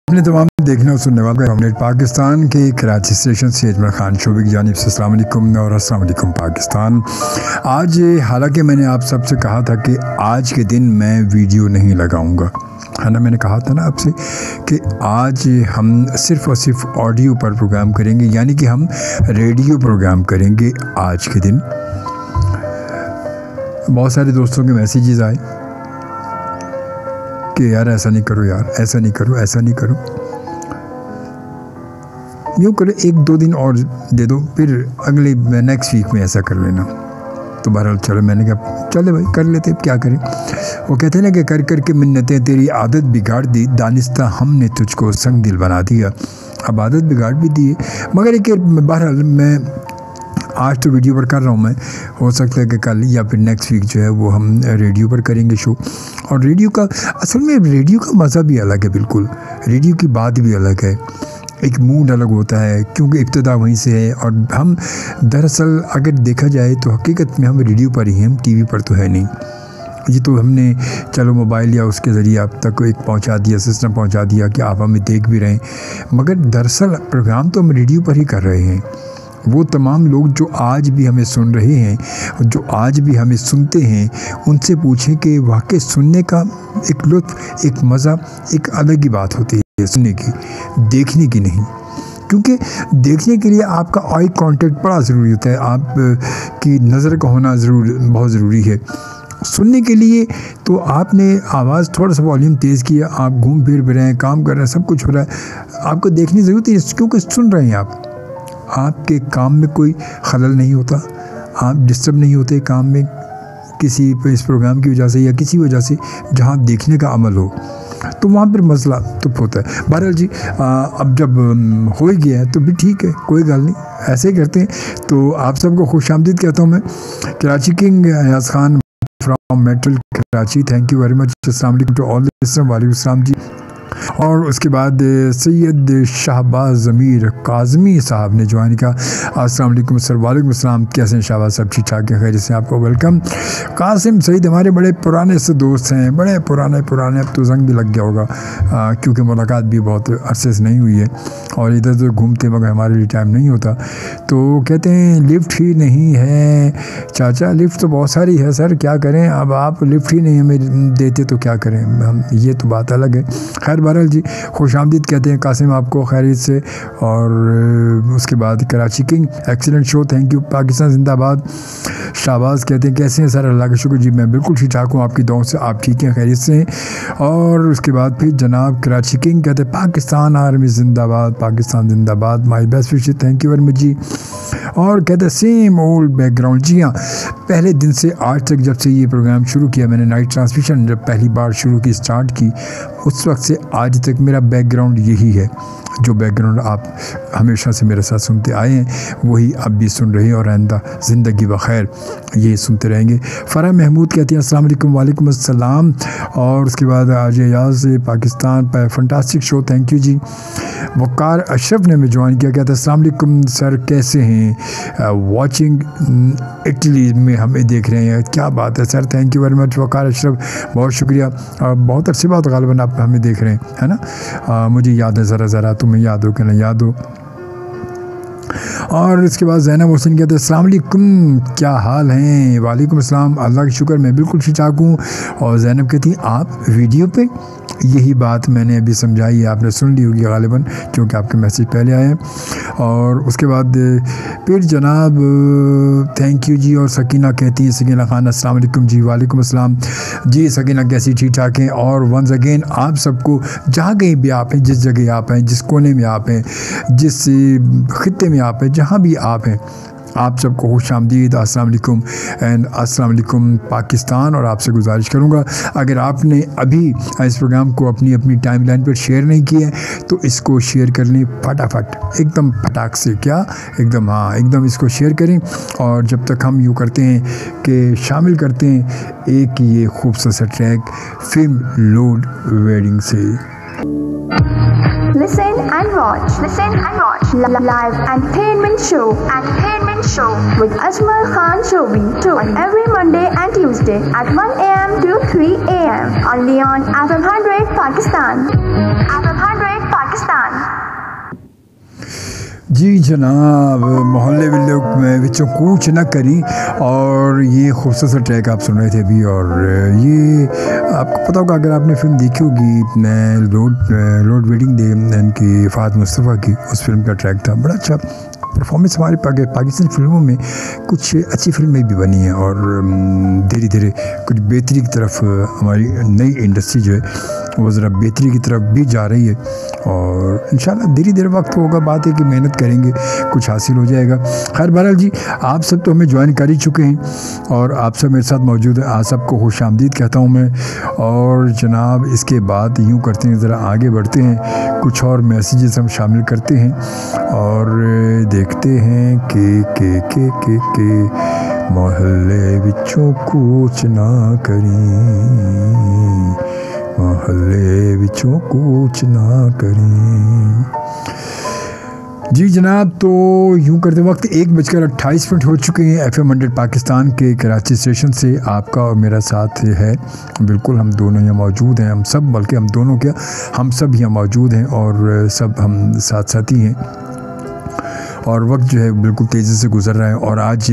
अपने तमाम देखने और सुनने वाले हमने पाकिस्तान के कराची स्टेशन से अजमल खान शोबी की जानिब से अस्सलाम वालेकुम और अस्सलाम वालेकुम पाकिस्तान। आज हालांकि मैंने आप सबसे कहा था कि आज के दिन मैं वीडियो नहीं लगाऊंगा, है ना। मैंने कहा था ना आपसे कि आज हम सिर्फ़ और सिर्फ ऑडियो पर प्रोग्राम करेंगे, यानी कि हम रेडियो प्रोग्राम करेंगे आज के दिन। बहुत सारे दोस्तों के मैसेजेस आए कि यार ऐसा नहीं करो, यार ऐसा नहीं करो, ऐसा नहीं करो, यूँ करो, 1-2 दिन और दे दो, फिर अगले नेक्स्ट वीक में ऐसा कर लेना। तो बहरहाल चलो, मैंने कहा चले भाई कर लेते, क्या करें। वो कहते हैं ना कि कर कर के मिन्नतें तेरी आदत बिगाड़ दी, दानिस्ता हमने तुझको संग दिल बना दिया। अब आदत बिगाड़ भी दी है, मगर एक बहरहाल मैं आज तो वीडियो पर कर रहा हूँ। मैं हो सकता है कि कल या फिर नेक्स्ट वीक जो है वो हम रेडियो पर करेंगे शो। और रेडियो का असल में रेडियो का मज़ा भी अलग है, बिल्कुल रेडियो की बात भी अलग है, एक मूड अलग होता है क्योंकि इब्तिदा वहीं से है। और हम दरअसल अगर देखा जाए तो हकीकत में हम रेडियो पर ही हैं, हम टीवी पर तो है नहीं। ये तो हमने चलो मोबाइल या उसके ज़रिए आप तक एक पहुंचा दिया, सिस्टम पहुंचा दिया कि आप हमें देख भी रहे हैं, मगर दरअसल प्रोग्राम तो हम रेडियो पर ही कर रहे हैं। वो तमाम लोग जो आज भी हमें सुन रहे हैं, जो आज भी हमें सुनते हैं, उनसे पूछें कि वाकई सुनने का एक लुत्फ़, एक मज़ा, एक अलग ही बात होती है सुनने की, देखने की नहीं। क्योंकि देखने के लिए आपका आई कांटेक्ट बड़ा ज़रूरी होता है, आप की नज़र का होना बहुत ज़रूरी है। सुनने के लिए तो आपने आवाज़ थोड़ा सा वॉल्यूम तेज़ किया, आप घूम फिर रहे हैं, काम कर रहे हैं, सब कुछ हो रहा है, आपको देखने की ज़रूरत है क्योंकि सुन रहे हैं आप। आपके काम में कोई खलल नहीं होता, आप डिस्टर्ब नहीं होते काम में किसी इस प्रोग्राम की वजह से या किसी वजह से जहाँ देखने का अमल हो, तो वहाँ पर मसला तो होता है। बहरहाल जी, अब जब हो ही गया है तो भी ठीक है, कोई गल नहीं, ऐसे ही करते हैं। तो आप सबको खुशामदीद कहता हूँ मैं। Karachi king Ayaz Khan from metro Karachi, thank you very much, अस्सलाम वालेकुम टू ऑल लिसनर्स, वालेकुम अस्सलाम जी। और उसके बाद सैयद शाहबाज ज़मीर काज़मी साहब ने ज्वाइन किया, अस्सलाम वालेकुम सर। वालेकुम अस्सलाम, कैसे हैं शाहबाज, सब ठीक ठाक है, खैर से आपको वेलकम। कासिम सईद हमारे बड़े पुराने से दोस्त हैं, बड़े पुराने, अब तो जंग भी लग गया होगा क्योंकि मुलाकात भी बहुत अरसे से नहीं हुई है और इधर उधर घूमते मगर हमारे लिए टाइम नहीं होता। तो कहते हैं लिफ्ट ही नहीं है चाचा, लिफ्ट तो बहुत सारी है सर, क्या करें। अब आप लिफ्ट ही नहीं हमें देते तो क्या करें हम, ये तो बात अलग है। खैर बहरहाल जी, खुशामदीद कहते हैं कासिम आपको खैरियत से। और उसके बाद Karachi king, excellent show, thank you, Pakistan जिंदाबाद। शाहबाज कहते हैं कैसे हैं सर, अल्लाह का शुक्र जी मैं बिल्कुल ठीक ठाक हूँ, आपकी दुआओं से आप ठीक हैं, खैरियत से हैं। और उसके बाद फिर जनाब कराची किंग कहते हैं पाकिस्तान आर्मी जिंदाबाद, पाकिस्तान जिंदाबाद, my best wishes, thank you very much जी। और कहते हैं सेम ओल्ड बैकग्राउंड। जी हाँ, पहले दिन से आज तक जब से ये प्रोग्राम शुरू किया मैंने, नाइट ट्रांसमिशन जब पहली बार शुरू की, स्टार्ट की, उस वक्त से आज तक मेरा बैकग्राउंड यही है। जो बैकग्राउंड आप हमेशा से मेरे साथ सुनते आए हैं वही अब भी सुन रहे हैं और आइंदा ज़िंदगी बखैर ये सुनते रहेंगे। फ़रा महमूद कहती हैं अस्सलाम वालेकुम, वालेकुम अस्सलाम। और उसके बाद आज याज पाकिस्तान पर फंटास्टिक शो, थैंक यू जी। वकार अशरफ ने हमें ज्वाइन किया, कहता है अस्सलाम वालेकुम सर, कैसे हैं, वाचिंग इटली में हमें देख रहे हैं, क्या बात है sir, thank you very much Waqar Ashraf, बहुत शुक्रिया। बहुत अच्छी बात, गालिबन आप हमें देख रहे हैं, है ना। मुझे याद है, ज़रा तुम्हें याद हो कि नहीं याद हो। और इसके बाद ज़ैनब हुसैन कहते हैं अस्सलाम वालेकुम, क्या हाल हैं। वालेकुम अस्सलाम, अल्लाह का शुक्र मैं बिल्कुल ठीक ठाक हूँ। और ज़ैनब कहती हैं आप वीडियो पे, यही बात मैंने अभी समझाई है, आपने सुन ली होगी गालिबन क्योंकि आपके मैसेज पहले आए हैं। और उसके बाद फिर जनाब थैंक यू जी। और सकीना कहती हैं, सकीना खान अस्सलाम वालेकुम जी। वालेकुम अस्सलाम जी सकीना, कैसी, ठीक ठाक हैं। और वंस अगेन आप सबको जहाँ कहीं भी आप हैं, जिस जगह आप हैं, जिस कोने में आप हैं, जिस खित्ते में आप हैं, जहाँ भी आप हैं, आप सबको खुशामदीद, अस्सलाम वालेकुम एंड अस्सलाम वालेकुम पाकिस्तान। और आपसे गुजारिश करूँगा अगर आपने अभी इस प्रोग्राम को अपनी टाइमलाइन पर शेयर नहीं किया है तो इसको शेयर कर लें फटाफट, एकदम फटाक से, क्या एकदम, हाँ एकदम इसको शेयर करें। और जब तक हम यूँ करते हैं कि शामिल करते हैं एक ये खूबसूरत सा ट्रैक फिल्म लोड वेडिंग से। Listen and watch live entertainment show with Ajmal Khan Shobi on every Monday and Tuesday at 1 a.m. to 3 a.m. only on FM 100 Pakistan. FM 100 Pakistan. जी जनाब, मोहल्ले विल्ले विचों कूच ना करी, और ये खूबसूरत सा ट्रैक आप सुन रहे थे अभी। और ये आपको पता होगा, अगर आपने फिल्म देखी होगी रोड वेडिंग डे इनकी फ़ात मुस्तफ़ा की, उस फिल्म का ट्रैक था। बड़ा अच्छा परफॉर्मेंस हमारे पाकिस्तानी फिल्मों में कुछ अच्छी फिल्में भी बनी हैं, और धीरे धीरे कुछ बेहतरी की तरफ हमारी नई इंडस्ट्री जो है वो ज़रा बेहतरी की तरफ भी जा रही है। और इंशाल्लाह धीरे धीरे वक्त होगा, बात है कि मेहनत करेंगे कुछ हासिल हो जाएगा। खैर बहरहाल जी, आप सब तो हमें ज्वाइन कर ही चुके हैं और आप सब मेरे साथ मौजूद हैं। आप सबको खुश आमदीद कहता हूँ मैं। और जनाब इसके बाद यूँ करते हैं, ज़रा आगे बढ़ते हैं, कुछ और मैसेजेस हम शामिल करते हैं और देखते हैं कि मोहल्ले विचों कूच ना करें, मोहल्ले विचों कूच ना करें। जी जनाब, तो यूँ करते वक्त 1:28 हो चुके हैं। FM 100 पाकिस्तान के कराची स्टेशन से आपका और मेरा साथ है। बिल्कुल हम दोनों यहाँ मौजूद हैं, हम सब, बल्कि हम दोनों क्या, हम सब यहाँ मौजूद हैं और सब हम साथ साथी हैं। और वक्त जो है बिल्कुल तेज़ी से गुजर रहा है। और आज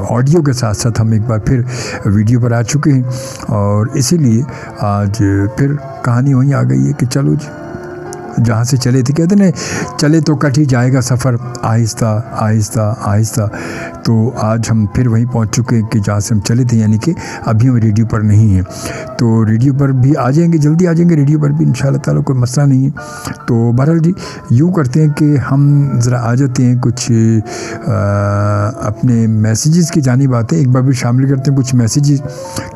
ऑडियो के साथ साथ हम एक बार फिर वीडियो पर आ चुके हैं, और इसीलिए आज फिर कहानी वहीं आ गई है कि चलो जी, जहाँ से चले थे, कहते ना चले तो कट ही जाएगा सफ़र, आहिस्ता आहिस्ता आहिस्ता। तो आज हम फिर वहीं पहुँच चुके हैं कि जहाँ से हम चले थे, यानी कि अभी हम रेडियो पर नहीं हैं। तो रेडियो पर भी आ जाएंगे, जल्दी आ जाएंगे रेडियो पर भी इंशाल्लाह ताला, कोई मसला नहीं है। तो बहरहाल जी, यूँ करते हैं कि हम ज़रा आ जाते हैं कुछ अपने मैसेजेस की जानिब आते हैं। एक बार भी शामिल करते हैं कुछ मैसेजेस,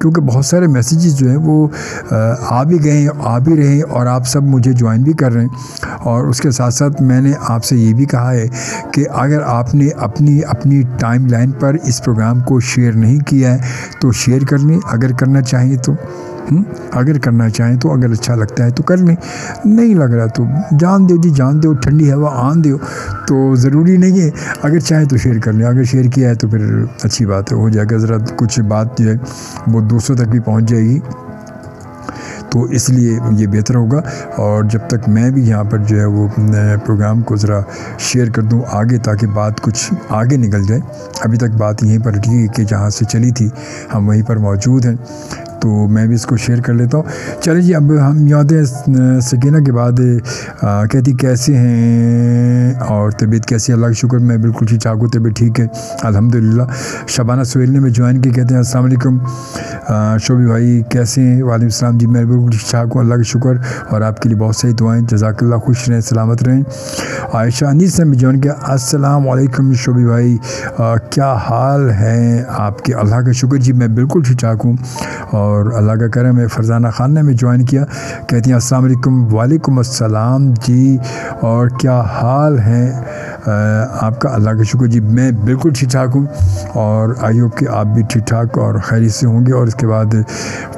क्योंकि बहुत सारे मैसेजेस जो हैं वो आ भी गए, आ भी रहे हैं, और आप सब मुझे ज्वाइन भी कर रहे हैं। और उसके साथ साथ मैंने आपसे ये भी कहा है कि अगर आपने अपनी टाइमलाइन पर इस प्रोग्राम को शेयर नहीं किया है तो शेयर कर लें, अगर करना चाहें तो। अगर करना चाहें तो, अगर अच्छा लगता है तो कर लें, नहीं लग रहा तो जान दो जी, जान दो, ठंडी हवा आन दो। तो ज़रूरी नहीं है, अगर चाहें तो शेयर कर लें, अगर शेयर किया है तो फिर अच्छी बात है, हो जाएगा। ज़रा कुछ बात जो है वो दूसरों तक भी पहुँच जाएगी, तो इसलिए ये बेहतर होगा। और जब तक मैं भी यहाँ पर जो है वो प्रोग्राम को ज़रा शेयर कर दूँ आगे, ताकि बात कुछ आगे निकल जाए। अभी तक बात यहीं पर रही कि जहाँ से चली थी हम वहीं पर मौजूद हैं, तो मैं भी इसको शेयर कर लेता हूँ। चलिए जी, अब हम याद है सकीना के बाद कहती कैसे हैं और तबीयत कैसी है? अल्लाह का शुक्र, मैं बिल्कुल ठीक ठाक हूँ, तबीयत ठीक है अल्हम्दुलिल्लाह। शबाना सुहेल ने मैं ज्वाइन की, कहते हैं अस्सलाम वालेकुम शोभी भाई कैसे हैं? वालेकुम सलाम जी, मैं बिल्कुल ठीक ठाक हूँ अल्लाह का शुक्र, और आपके लिए बहुत सारी दुआएं, जज़ाकल्लाह, खुश रहें, सलामत रहें। आयशा अनीस ने मैं ज्वाइन किया, अस्सलाम वालेकुम शोभी भाई, क्या हाल है आपके? अल्लाह का शुक्र जी, मैं बिल्कुल ठीक ठाक हूँ और अल्लाह का करम है। फरजाना खान ने मैं ज्वाइन किया, कहती हैं अस्सलाम वालेकुम। वालेकुम अस्सलाम जी, और क्या हाल है आपका? अल्लाह का शुक्र जी, मैं बिल्कुल ठीक ठाक हूँ, और आई होप कि आप भी ठीक ठाक और खैरियत से होंगे। और इसके बाद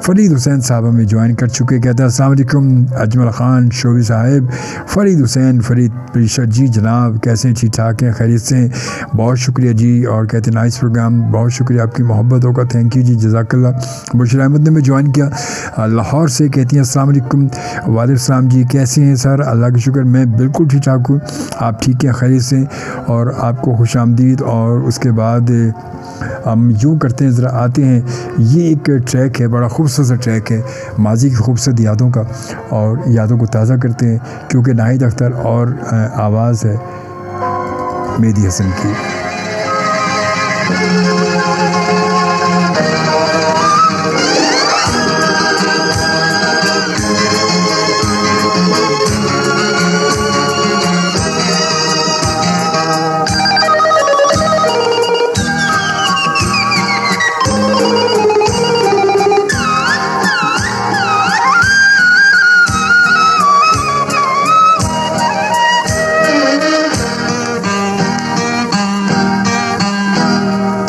फ़रीद हुसैन साहब हमें ज्वाइन कर चुके, कहते हैं अस्सलाम वालेकुम अजमल ख़ान शोभी साहिब। फ़रीद हुसैन, फ़रीद प्रीशा जी जनाब, कैसे हैं? ठीक ठाक हैं, खैरियत से हैं, बहुत शुक्रिया जी। और कहते हैं नाइस प्रोग्राम, बहुत शुक्रिया, आपकी मोहब्बत होगा, थैंक यू जी, जज़ाकल्लाह। बुशरा अहमद ने मैं ज्वाइन किया लाहौर से, कहती हैं अस्सलाम वालेकुम। वालेकुम सलाम जी, कैसे हैं सर? अल्लाह का शुक्र, मैं बिल्कुल ठीक ठाक हूँ, आप ठीक हैं, खैरियत से, और आपको खुश आमदीद। और उसके बाद हम यूँ करते हैं, ज़रा आते हैं, ये एक ट्रैक है, बड़ा खूबसूरत सा ट्रैक है, माजी की खूबसूरत यादों का, और यादों को ताज़ा करते हैं, क्योंकि नाहिद अख्तर और आवाज़ है मेहदी हसन की।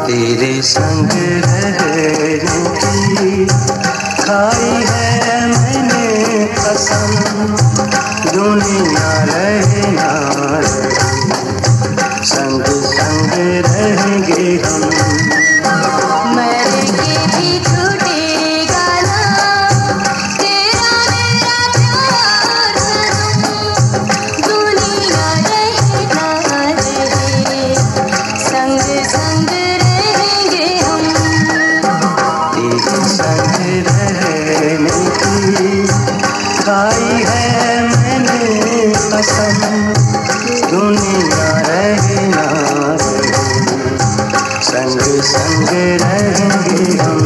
तेरे संग रहने की खाई है मैंने कसम, दुनिया रहे ना रहे, संग संग रहेंगे हम। मरेंगे भी छूटेगा ना तेरा मेरा प्यार, दुनिया रहे ना कसम दुनिया रहे ना रहे संग संग रहेंगे हम।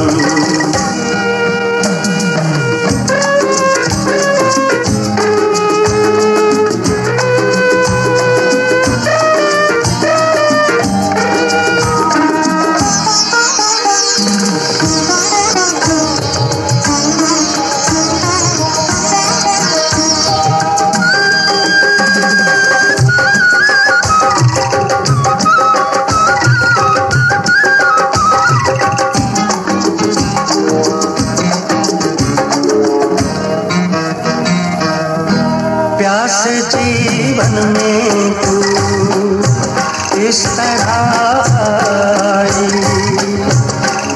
प्यास जीवन में तू इस तरह आई,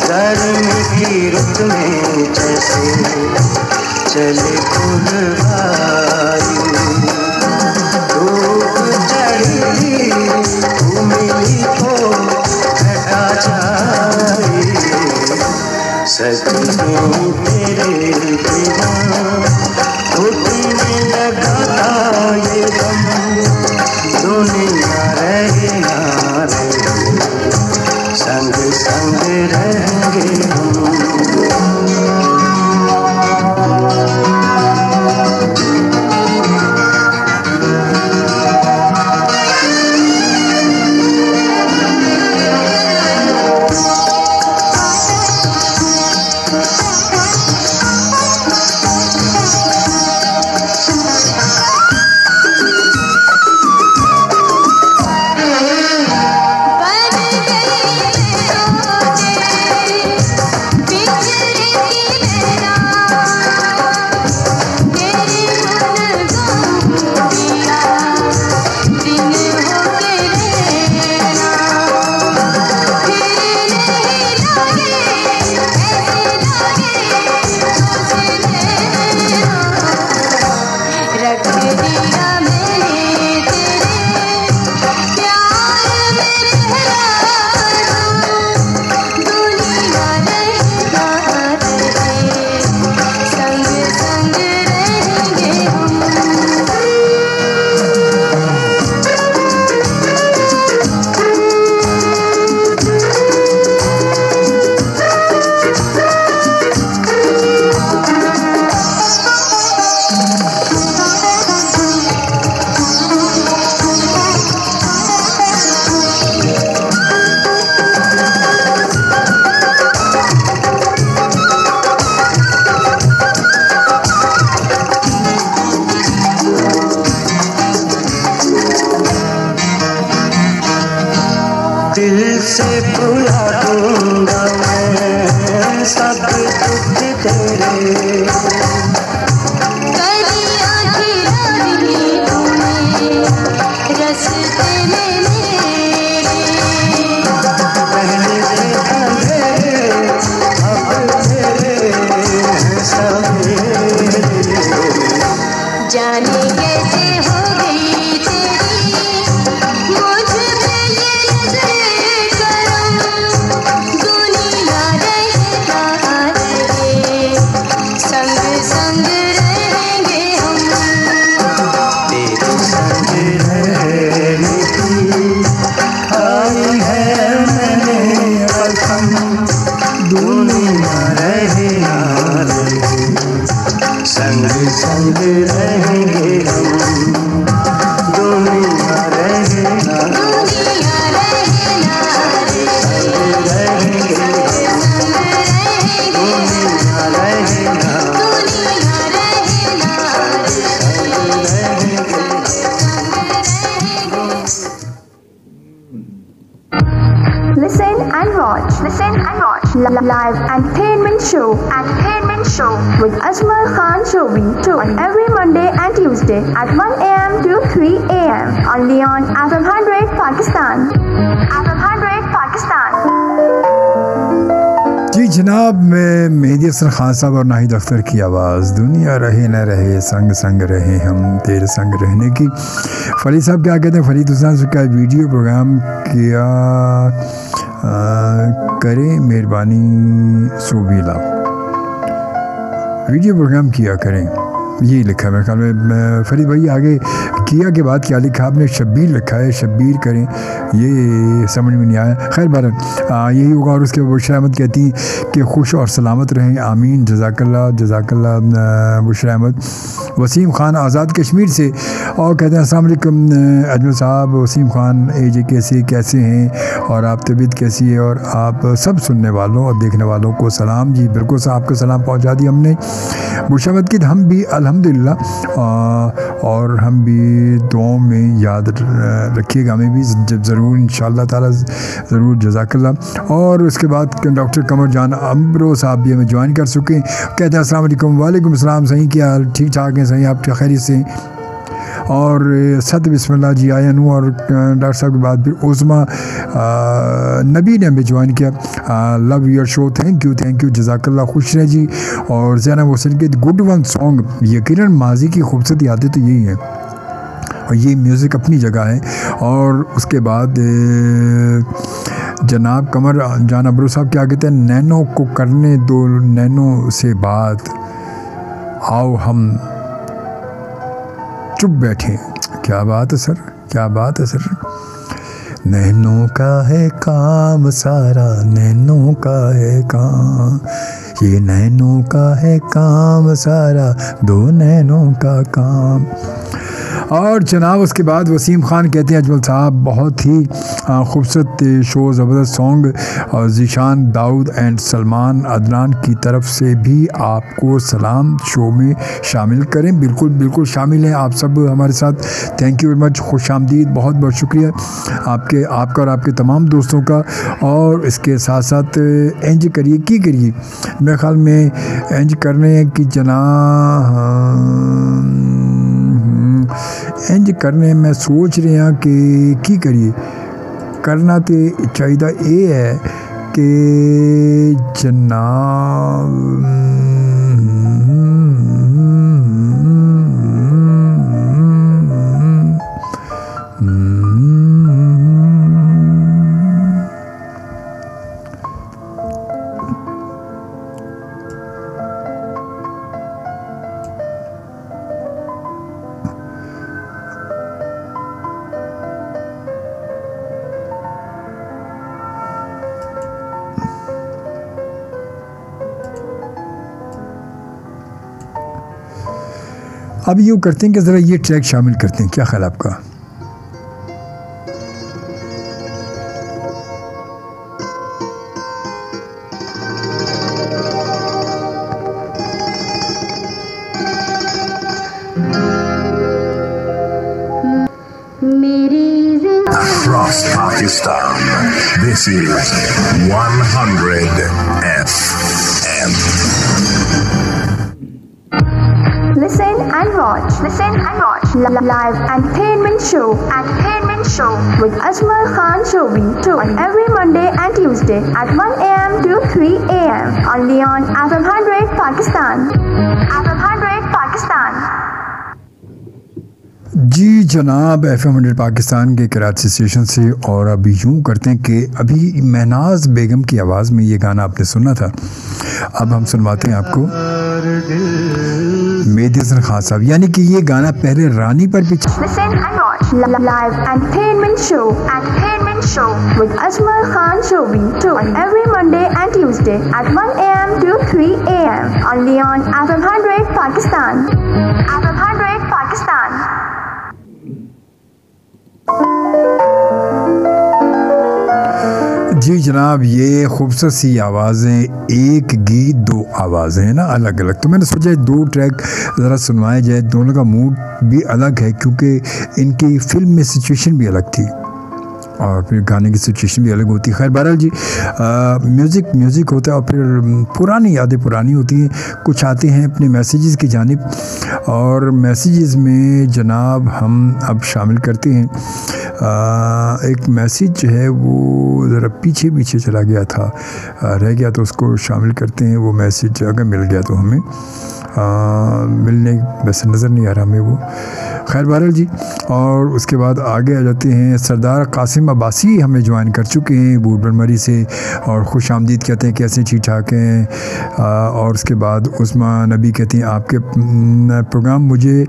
गर्मी की रुत में जैसे चले फुलवारी। धूप चढ़ी तू मिली तो घटा जाए, सजने तेरे बिना घुटने लगा ये दम दुनिया रहे ना रहे संग संग रहेंगे हम। दिल से भुला दूंगा मैं सब दुख तेरे, कलियां खिला दी तूने रस्ते में मेरे, पहले से अंधेरे अब तेरे सवेरे। जाने कैसे हो गई तेरी मुझ पे ये नजर करम, दुनिया रहे ना रहे संग संग रहेंगे हम। तेरे संग रहने की खाई है मैंने कसम दुनिया रहे ना रहे संग संग रहेंगे हम। दुनिया रहे ना दुनिया रहे ना संग रहेंगे हम। दुनिया रहे ना दुनिया रहे ना Listen and watch. Listen and watch. Live entertainment show. Entertainment show with Ajmal Khan Shobi on every Monday and Tuesday at 1 a.m. to 3 a.m. only on FM 100 Pakistan. FM 100 Pakistan. जी जनाब, मैं मेहदी हसन खान साहब और नाहिद अख्तर की आवाज़। दुनिया रहे न रहे संग संग रहे हम तेरे संग रहने की। फरीद साहब क्या कहते हैं? फरीद हुसैन का वीडियो प्रोग्राम किया करें, मेहरबानी सोबीला। वीडियो प्रोग्राम किया करें, यही लिखा है मेरे ख्याल में। फरीद भाई आगे किया के बाद क्या लिखा आपने? शब्बीर लिखा है, शब्बीर करें, ये समझ में नहीं आया। खैर बहरहाल यही होगा। और उसके बाद बुशरा अहमद कहती हैं कि खुश और सलामत रहें, आमीन, जज़ाकल्लाह जज़ाकल्लाह बुशरा अहमद। वसीम खान आज़ाद कश्मीर से और कहते हैं अस्सलाम वालेकुम अजमल साहब। वसीम खान एजे कैसे हैं और आप तबीयत कैसी है? और आप सब सुनने वालों और देखने वालों को सलाम। जी बिल्कुल साहब आपको सलाम पहुंचा दिया हमने। बुशरा अहमद की हम भी अल्हम्दुलिल्लाह, और हम भी दुआओं में याद रखिएगा, हमें भी जब ज़रूर इंशाअल्लाह ताला ज़रूर, जज़ाकल्लाह। और उसके बाद डॉक्टर कमर जान अम्बरो साहब भी हमें ज्वाइन कर चुके हैं। कहते हैं अस्सलाम वालेकुम। वालेकुम अस्सलाम। सही क्या हाल? ठीक ठाक हैं? सही आप खैरियत से? और सद बिस्मिल्लाह जी आयन हूँ। और डॉक्टर साहब के बाद फिर उस्मा नबी ने हमें ज्वाइन किया। Love your show, thank you जज़ाकल्लाह, खुश रहे जी। और ज़ैनब हुसैन के गुड वन सॉन्ग, यकीनन माजी की खूबसूरत यादें तो यही हैं और ये म्यूज़िक अपनी जगह है। और उसके बाद जनाब कमर जान अब्रू साहब क्या कहते हैं? नैनो को करने दो नैनो से बात, आओ हम चुप बैठे। क्या बात है सर, क्या बात है सर। नैनों का है काम सारा, नैनों का है काम, ये नैनों का है काम सारा, दो नैनों का काम। और जनाब उसके बाद वसीम खान कहते हैं अजमल साहब बहुत ही खूबसूरत शो, ज़बरदस्त सॉन्ग। और ज़ीशान दाऊद एंड सलमान अदनान की तरफ से भी आपको सलाम, शो में शामिल करें। बिल्कुल बिल्कुल शामिल हैं आप सब हमारे साथ। थैंक यू वेरी मच, खुश आमदीद, बहुत बहुत शुक्रिया आपका और आपके तमाम दोस्तों का। और इसके साथ साथ एंज करिए की करिए, मेरे ख्याल में एंज करने की इंज करने मैं सोच रहा कि की करिए करना तो चाहिए ये है कि जनाब अब यूँ करते हैं कि ज़रा ये ट्रैक शामिल करते हैं, क्या ख्याल आपका? Across Pakistan, this is 100 FM. Listen and watch. Listen and watch. Live entertainment show. Entertainment show with Ajmal Khan Shobi on every Monday and Tuesday at 1 a.m. to 3 a.m. only on FM 100 Pakistan. FM 100 Pakistan. जी जनाब, FM 100 Pakistan के Karachi station से। और अभी यूँ करते हैं कि अभी महनाज बेगम की आवाज़ में ये गाना आपने सुना था, अब हम सुनवाते हैं आपको मेहदी हसन खान साहब, यानी कि ये गाना पहले रानी पर भी। Listen and watch live entertainment show. Entertainment show with Ajmal Khan Shobi on every Monday and Tuesday at 1 a.m. to 3 a.m. only on FM 100 Pakistan. FM 100 Pakistan. जी जनाब, ये खूबसूरत सी आवाज़ें, एक गीत दो आवाज़ें हैं ना अलग अलग, तो मैंने सोचा दो ट्रैक ज़रा सुनवाया जाए। दोनों का मूड भी अलग है क्योंकि इनकी फिल्म में सिचुएशन भी अलग थी और फिर गाने की सिचुएशन भी अलग होती है। खैर बहरहाल जी, म्यूज़िक होता है और फिर पुरानी यादें पुरानी होती हैं। कुछ आते हैं अपने मैसेजेस की जानिब और मैसेजेस में जनाब हम अब शामिल करते हैं। एक मैसेज जो है वो ज़रा पीछे चला गया था, रह गया, तो उसको शामिल करते हैं। वो मैसेज अगर मिल गया तो हमें मिलने वैसे नज़र नहीं आ रहा हमें वो। खैर बहरहाल जी, और उसके बाद आगे आ जाते हैं। सरदार कासिम अब्बासी हमें ज्वाइन कर चुके हैं बूटबरमरी से और खुश आमदीद कहते हैं, कैसे ठीक ठाक हैं। और उसके बाद उस्मान नबी कहते हैं आपके प्रोग्राम मुझे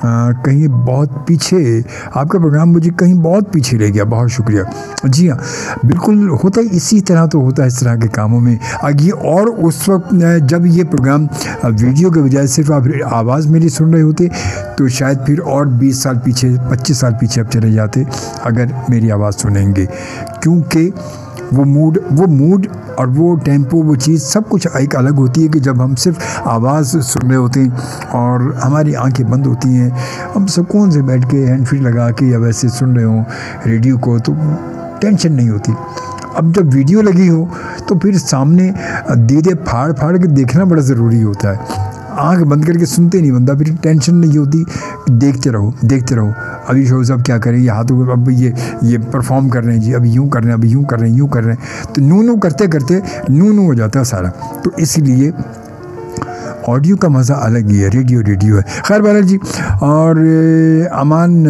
कहीं बहुत पीछे, आपका प्रोग्राम मुझे कहीं बहुत पीछे ले गया, बहुत शुक्रिया। जी हाँ, बिल्कुल होता है, इसी तरह तो होता है इस तरह के कामों में आगे। और उस वक्त जब ये प्रोग्राम वीडियो के बजाय सिर्फ आप आवाज़ मेरी सुन रहे होते तो शायद फिर और 20 साल पीछे, 25 साल पीछे आप चले जाते अगर मेरी आवाज़ सुनेंगे, क्योंकि वो मूड और वो टेम्पो, वो चीज़ सब कुछ एक अलग होती है कि जब हम सिर्फ आवाज़ सुन रहे होते हैं और हमारी आंखें बंद होती हैं, हम सुकून से बैठ के हैंड फ्री लगा के या वैसे सुन रहे हों रेडियो को, तो टेंशन नहीं होती। अब जब वीडियो लगी हो तो फिर सामने दीदे फाड़ फाड़ के देखना बड़ा ज़रूरी होता है। आँख बंद करके सुनते नहीं बंदा, फिर टेंशन नहीं होती, देखते रहो। अभी शो साहब क्या करें, ये हाथों अब ये परफॉर्म कर रहे हैं जी, अभी यूँ कर रहे हैं, अभी यूँ कर रहे हैं, तो नू करते करते नू हो जाता है सारा। तो इसलिए ऑडियो का मज़ा अलग ही है, रेडियो है। खैर बहरहाल जी, और अमान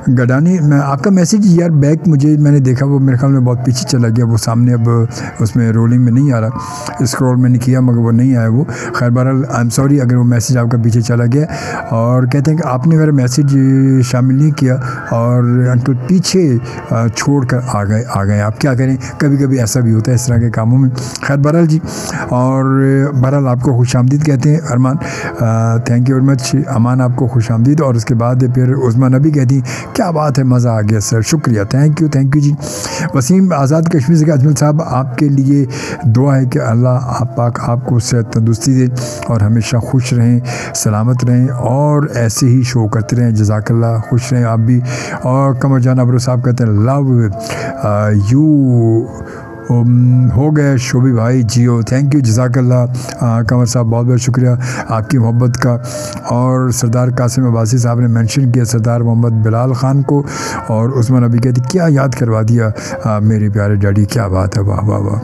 गडानी, मैं आपका मैसेज यार बैक मैंने देखा, वो मेरे ख्याल में बहुत पीछे चला गया, वो सामने अब उसमें रोलिंग में नहीं आ रहा, स्क्रॉल मैंने किया मगर वो नहीं आया वो। खैर बहरहाल आई एम सॉरी अगर वो मैसेज आपका पीछे चला गया। और कहते हैं कि आपने मेरा मैसेज शामिल नहीं किया और अंकल पीछे छोड़ कर आ गए आप, क्या करें, कभी कभी ऐसा भी होता है इस तरह के कामों में। खैर बहरहाल जी, और बहरहाल आपको खुशामदीद कहते हैं अरमान, थैंक यू वेरी मच अमान, आपको खुशामदीद। और उसके बाद फिर उस्मान नबी कहती क्या बात है, मज़ा आ गया सर, शुक्रिया, थैंक यू जी। वसीम आज़ाद कश्मीर से अजमल साहब, आपके लिए दुआ है कि अल्लाह पाक आपको सेहत तंदुरुस्ती दे और हमेशा खुश रहें, सलामत रहें और ऐसे ही शो करते रहें, जज़ाकल्लाह, खुश रहें आप भी। और कमर जान अबरू साहब कहते हैं लव यू हो गए शोभी भाई, जियो, थैंक यू, जज़ाकल्लाह कंवर साहब, बहुत बहुत शुक्रिया आपकी मोहब्बत का। और सरदार कासिम अब्बासी साहब ने मेंशन किया सरदार मोहम्मद बिलाल ख़ान को, और उस्मान नबी कहती क्या याद करवा दिया मेरे प्यारे डैडी, क्या बात है, वाह वाह वाह।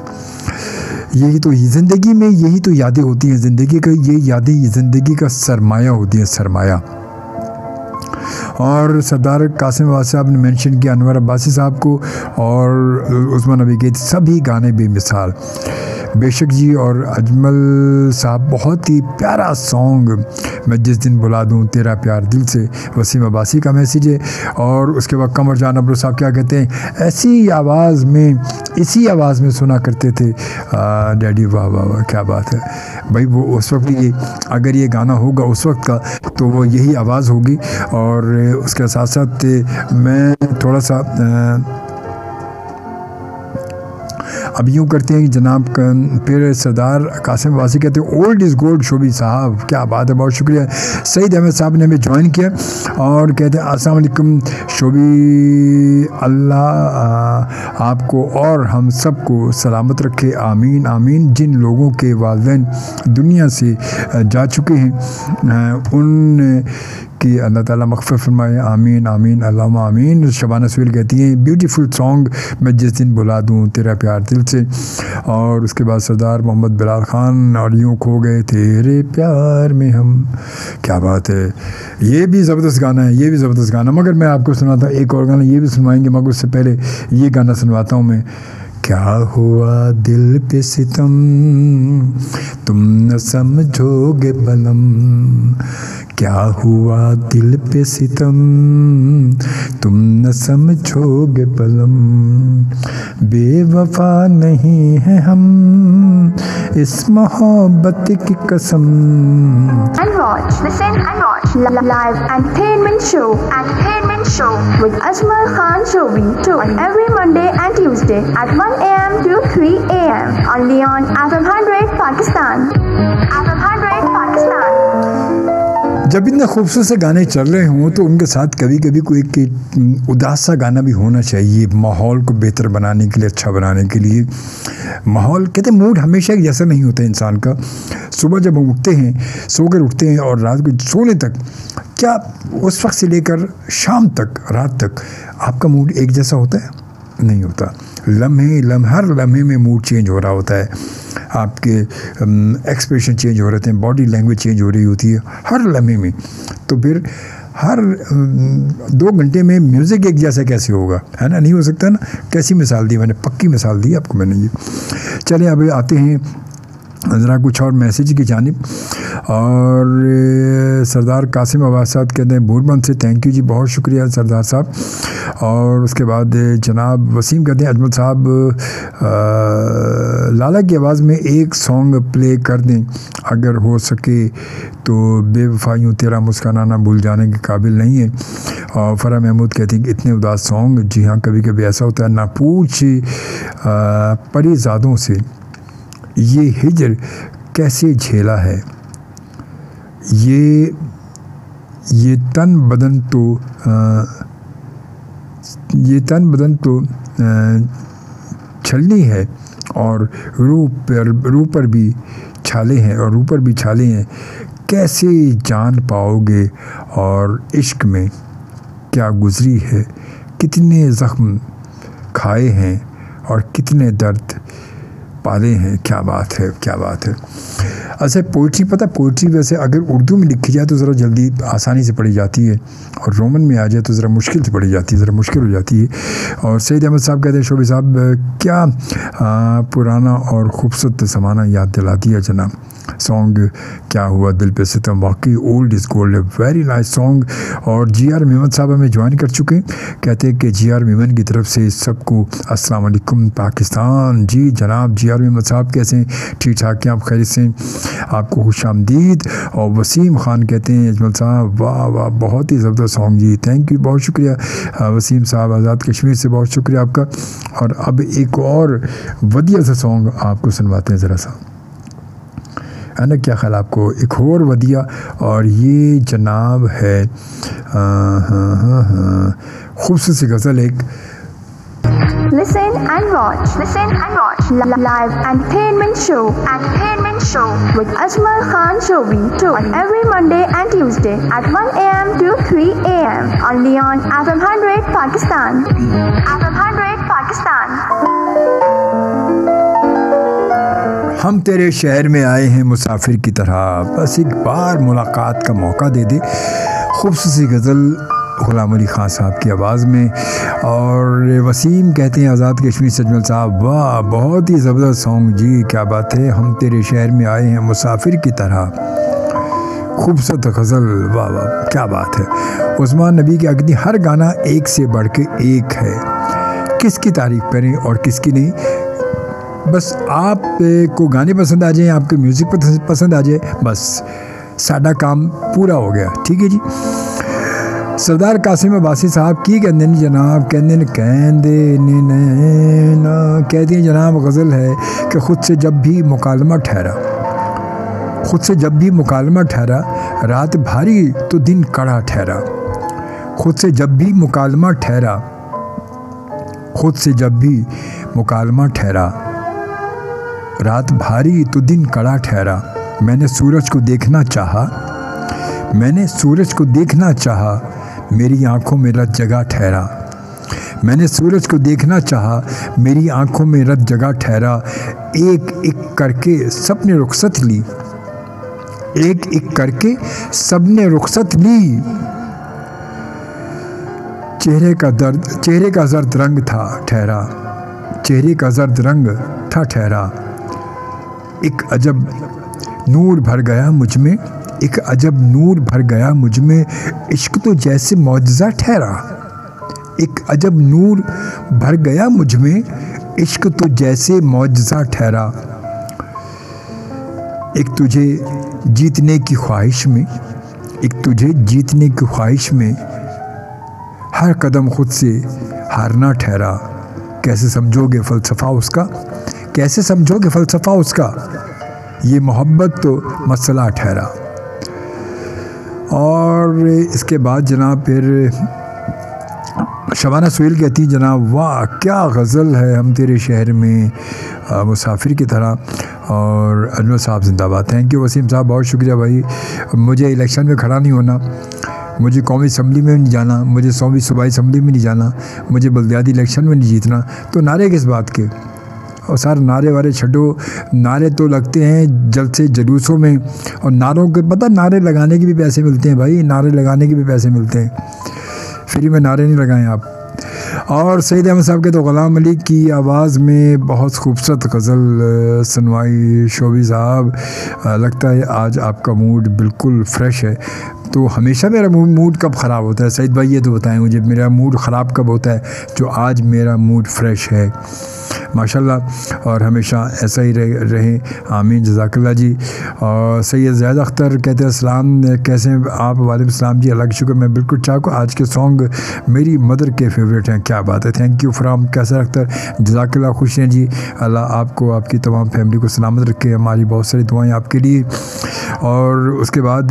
यही तो ज़िंदगी में यही तो यादें होती हैं, ज़िंदगी का ये यादें ज़िंदगी का सरमाया होती हैं, सरमाया। और सरदार कासिम अब्बासी साहब ने मेंशन किया अनवर अब्बासी साहब को, और उस्मान नबी के सभी गाने बेमिसाल, बेशक जी। और अजमल साहब बहुत ही प्यारा सॉन्ग, मैं जिस दिन बुला दूँ तेरा प्यार दिल से, वसीम अब्बासी का मैसेज है। और उसके बाद कमर जान अबरू साहब क्या कहते हैं, ऐसी आवाज़ में, इसी आवाज़ में सुना करते थे डैडी, वाह वाह वाह, क्या बात है भाई। वो उस वक्त ये, अगर ये गाना होगा उस वक्त का तो वो यही आवाज़ होगी। और उसके साथ साथ मैं थोड़ा सा अब यूँ करते हैं कि जनाब फिर सरदार कासिम अब्बासी कहते हैं ओल्ड इज़ गोल्ड शोभी साहब, क्या बात है, बहुत शुक्रिया। सईद अहमद साहब ने हमें ज्वाइन किया और कहते हैं अस्सलाम वालेकुम शोभी, अल्लाह आपको और हम सबको सलामत रखे, आमीन आमीन। जिन लोगों के वालिदैन दुनिया से जा चुके हैं उन कि अल्लाह ताला मग़फ़िरत फरमाए, आमीन आमीन, अल्लाहुम्मा आमीन। शबाना सुहेल कहती हैं ब्यूटीफुल सॉन्ग, मैं जिस दिन बुला दूँ तेरा प्यार दिल से। और उसके बाद सरदार मोहम्मद बिलाल ख़ान, और यूँ खो गए तेरे प्यार में हम, क्या बात है, ये भी ज़बरदस्त गाना है, ये भी ज़बरदस्त गाना। मगर मैं आपको सुनाता हूँ एक और गाना, ये भी सुनवाएंगे मगर उससे पहले ये गाना सुनवाता हूँ मैं। क्या हुआ दिल पे सितम तुम न समझोगे बलम, क्या हुआ दिल पे सितम तुम न समझोगे बलम, बेवफा नहीं है हम इस मोहब्बत की कसम। And watch, listen and watch live entertainment show with Ajmal Khan Shobi on every Monday and Tuesday at 1 a.m. to 3 a.m. only on FM 100 Pakistan. FM 100 Pakistan. जब इतने खूबसूरत से गाने चल रहे हों तो उनके साथ कभी कभी कोई उदास सा गाना भी होना चाहिए, माहौल को बेहतर बनाने के लिए, अच्छा बनाने के लिए। माहौल कहते हैं मूड हमेशा एक जैसा नहीं होता इंसान का। सुबह जब हम उठते हैं, सोकर उठते हैं और रात को सोने तक, क्या उस वक्त से लेकर शाम तक, रात तक आपका मूड एक जैसा होता है? नहीं होता। हर लम्हे में मूड चेंज हो रहा होता है, आपके एक्सप्रेशन चेंज हो रहे हैं, बॉडी लैंग्वेज चेंज हो रही होती है हर लम्हे में। तो फिर हर 2 घंटे में म्यूज़िक एक जैसा कैसे होगा, है ना, नहीं हो सकता ना। कैसी मिसाल दी मैंने, पक्की मिसाल दी आपको मैंने ये। चलिए अब आते हैं ज़रा कुछ और मैसेज की जानिब। और सरदार कासिम अब्बास साहब कहते हैं भूरबंद से, थैंक यू जी, बहुत शुक्रिया सरदार साहब। और उसके बाद जनाब वसीम कहते हैं अजमल साहब लाला की आवाज़ में एक सॉन्ग प्ले कर दें अगर हो सके तो। बेवफाइयों तेरा मुस्कुराना भूल जाने के काबिल नहीं है। और फ़रा महमूद कहती हैं कि इतने उदास सॉन्ग, जी हाँ कभी कभी ऐसा होता है, ना पूछ परीज़ादों से ये हिजर कैसे झेला है, ये तन बदन तो छलनी है और रूह पर भी छाले हैं, कैसे जान पाओगे। और इश्क में क्या गुजरी है, कितने ज़ख्म खाए हैं और कितने दर्द पाले हैं। क्या बात है, क्या बात है। अच्छा पोइट्री, पता पोइट्री वैसे अगर उर्दू में लिखी जाए तो ज़रा जल्दी आसानी से पढ़ी जाती है, और रोमन में आ जाए तो ज़रा मुश्किल से पढ़ी जाती है, ज़रा मुश्किल हो जाती है। और सईद अहमद साहब कहते हैं शोबी साहब क्या पुराना और ख़ूबसूरत ज़माना याद दिला दिया जनाब। सॉन्ग क्या हुआ दिल पे सितम, वाकई old is gold, very nice song. और GR मेमन साहब हमें ज्वाइन कर चुके हैं, कहते हैं कि GR मेमन की तरफ से सबको अस्सलाम वालेकुम पाकिस्तान। जी जनाब GR मेमन साहब कैसे हैं, ठीक ठाक हैं आप, खैरियत से, आपको खुशामदीद। और वसीम ख़ान कहते हैं अजमल साहब वाह वाह बहुत ही ज़बरदस्त सॉन्ग जी, थैंक यू, बहुत शुक्रिया वसीम साहब, आज़ाद कश्मीर से बहुत शुक्रिया आपका। और अब एक और वधिया सा सॉन्ग आपको सुनवाते हैं ज़रा सा, है ना, क्या ख्याल आपको, एक और वधिया। और ये जनाब है खूबसूरत सी गज़ल एक। Listen and watch live entertainment show with Ajmal Khan Shobi on every Monday and Tuesday at 1 a.m. to 3 a.m. only on FM 100 Pakistan. हम तेरे शहर में आए हैं मुसाफिर की तरह, बस एक बार मुलाकात का मौका दे दे। खूबसूरत सी गज़ल ग़ुलाम अली ख़ान साहब की आवाज़ में। और वसीम कहते हैं आज़ाद कश्मीर से अजमल साहब वाह बहुत ही ज़बरदस्त सॉन्ग जी, क्या बात है, हम तेरे शहर में आए हैं मुसाफिर की तरह। खूबसूरत गज़ल, वाह वाह क्या बात है। उस्मान नबी की अगनी हर गाना एक से बढ़ के एक है, किसकी तारीफ़ करें और किसकी नहीं। बस आप को गाने पसंद आ जाएं, आपके म्यूज़िक पसंद आ जाए, बस साडा काम पूरा हो गया, ठीक है जी। सरदार कासिम अब्बासी साहब की कहते हैं जनाब, कहते हैं जनाब गज़ल है कि ख़ुद से जब भी मुकालमा ठहरा, रात भारी तो दिन कड़ा ठहरा। खुद से जब भी मुकालमा ठहरा, रात भारी तो दिन कड़ा ठहरा। मैंने सूरज को देखना चाहा, मेरी आंखों में रत जगह ठहरा। मैंने सूरज को देखना चाहा, मेरी आंखों में रत जगह ठहरा। एक एक करके सबने रुखसत ली, चेहरे का जर्द रंग था ठहरा। एक अजब नूर भर गया मुझ में, इश्क तो जैसे मौजज़ा ठहरा। एक अजब नूर भर गया मुझ में, इश्क तो जैसे मौजज़ा ठहरा। एक तुझे जीतने की ख्वाहिश में, हर कदम खुद से हारना ठहरा। कैसे समझोगे फ़लसफ़ा उसका, ये मोहब्बत तो मसला ठहरा। और इसके बाद जनाब फिर शबाना सुहेल कहती हैं जनाब वाह क्या गज़ल है, हम तेरे शहर में मुसाफिर की तरह। और अजमल साहब जिंदाबाद, थैंक यू वसीम साहब, बहुत शुक्रिया भाई। मुझे इलेक्शन में खड़ा नहीं होना, मुझे कौमी असम्बली में नहीं जाना, मुझे सूबाई असम्बली में नहीं जाना, मुझे बल्दियाती इलेक्शन में नहीं जीतना, तो नारे किस बात के। और सारे नारे वारे छठो, नारे तो लगते हैं जलसे जुलूसों में, और नारों के पता नारे लगाने के भी पैसे मिलते हैं भाई, नारे लगाने के भी पैसे मिलते हैं, फ्री में नारे नहीं लगाएं आप। और सईद अहमद साहब के तो ग़ुलाम अली की आवाज़ में बहुत खूबसूरत गज़ल सुनवाई शोभी साहब। लगता है आज आपका मूड बिल्कुल फ्रेश है। तो हमेशा मेरा मूड कब ख़राब होता है सईद भाई, ये तो बताएं मुझे, मेरा मूड ख़राब कब होता है? जो आज मेरा मूड फ्रेश है माशाल्लाह, और हमेशा ऐसा ही रहे, आमीन, जज़ाकल्लाह जी। और सैयद ज़ैद अख्तर कहते हैं अस्सलाम, कैसे हैं आप? वालेकुम सलाम जी, अल्लाह का शुक्र, मैं बिल्कुल चाहूँ। आज के सॉन्ग मेरी मदर के फेवरेट हैं, क्या बात है, थैंक यू फ्राम कैसर अख्तर, जज़ाकल्लाह, खुश हैं जी, अल्लाह आपको आपकी तमाम फैमिली को सलामत रखे, हमारी बहुत सारी दुआएँ आपके लिए। और उसके बाद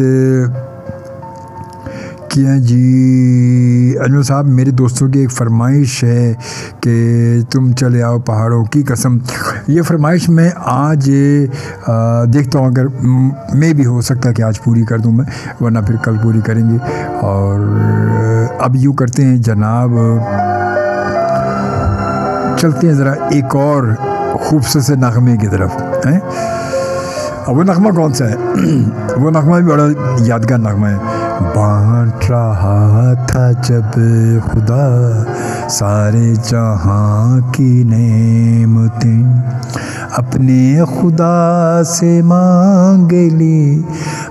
किया जी अजमल साहब, मेरे दोस्तों की एक फरमाइश है कि तुम चले आओ पहाड़ों की कसम। ये फरमाइश मैं आज देखता हूँ, अगर मैं भी हो सकता है कि आज पूरी कर दूँ मैं, वरना फिर कल पूरी करेंगे। और अब यूँ करते हैं जनाब, चलते हैं ज़रा एक और खूबसूरत से नगमे की तरफ हैं। अब वो नगमा कौन सा है? वो नगमा भी बड़ा यादगार नगमा है। बांट रहा था जब खुदा सारे जहां की नेमतें, अपने खुदा से मांग ली